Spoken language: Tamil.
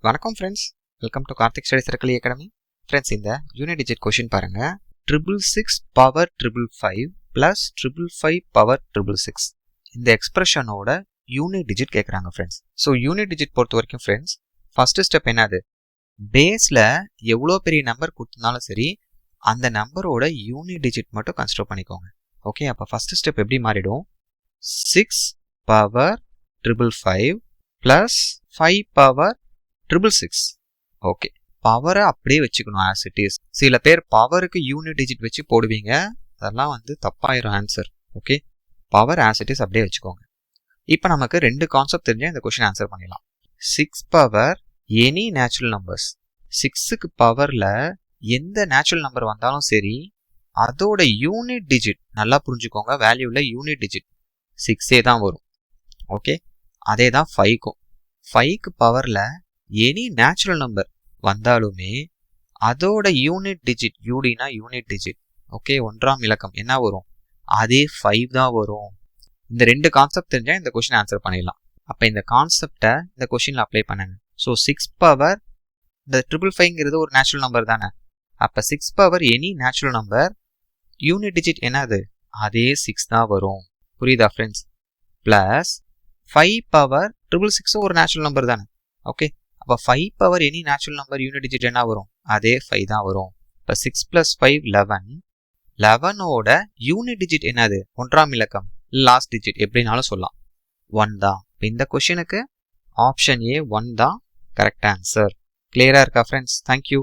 வணக்கம் friends, welcome to Karthik study circle academy. Friends, இந்த யூனிட் டிஜிட் கொஷின் பாருங்க. 666 பவர் 555 பிளஸ் 555 பவர் 666 இந்த எக்ஸ்பிரஷனோட யூனிட் டிஜிட் கேட்குறாங்க ஃப்ரெண்ட்ஸ். ஸோ யூனிட் டிஜிட் பொறுத்த வரைக்கும் ஃப்ரெண்ட்ஸ், ஃபர்ஸ்ட் ஸ்டெப் என்னது, பேஸில் எவ்வளோ பெரிய நம்பர் கொடுத்தனாலும் சரி அந்த நம்பரோட யூனிட் டிஜிட் மட்டும் கன்சிடர் பண்ணிக்கோங்க. ஓகே, அப்போ ஃபர்ஸ்ட் ஸ்டெப் எப்படி மாறிடும், 6 பவர் 555 பிளஸ் 5 பவர் 666. ஓகே, பவரை அப்படியே வச்சுக்கணும் ஆஸ் இட் இஸ். சில பேர் பவருக்கு யூனிட் டிஜிட் வச்சு போடுவீங்க, அதெல்லாம் தப்பாயிரும் answer. Okay, power as it is அப்படியே வச்சுக்கோங்க. இப்போ நமக்கு ரெண்டு கான்செப்ட் தெரிஞ்சா இந்த கொஸ்டின் ஆன்சர் பண்ணிடலாம். 6 பவர் எனி நேச்சுரல் நம்பர்ஸ், 6க்கு பவரில் எந்த நேச்சுரல் நம்பர் வந்தாலும் சரி அதோட யூனிட் டிஜிட் நல்லா புரிஞ்சுக்கோங்க, வேல்யூவில் யூனிட் டிஜிட் 6 தான் வரும். ஓகே, அதே தான் 5க்கும். 5க்கு பவரில் எனி நேச்சுரல் நம்பர் வந்தாலுமே அதோட யூனிட் டிஜிட், யூடினா யூனிட் டிஜிட், ஓகே, ஒன்றாம் இலக்கம் என்ன வரும், அதே 5 தான் வரும். இந்த ரெண்டு கான்செப்ட் தெரிஞ்சால் இந்த கொஸ்டின் ஆன்சர் பண்ணிடலாம். அப்போ இந்த கான்செப்டை இந்த கொஸ்டினில் அப்ளை பண்ணுங்க. ஸோ 6 பவர் இந்த 555ங்கிறது ஒரு நேச்சுரல் நம்பர் தானே, அப்போ 6 power any natural number unit digit என்னது, அதே 6 தான் வரும். புரியுதா ஃப்ரெண்ட்ஸ்? பிளஸ் 5 பவர் 666 ஒரு நேச்சுரல் நம்பர் தானே. ஓகே, அப்போ 5 power any natural number unit digit என்ன வரும், அதே 5 தான் வரும். இப்போ 6 + 5 11, 11ஓட யூனிட் டிஜிட் என்னது, ஒன்றாம் இலக்கம், லாஸ்ட் டிஜிட் எப்படினாலும் சொல்லலாம், 1 தான். இப்போ இந்த கொஸ்டினுக்கு ஆப்ஷன் ஏ 1 தான் கரெக்ட் ஆன்சர். கிளியரா இருக்கா ஃப்ரெண்ட்ஸ்? தேங்க்யூ.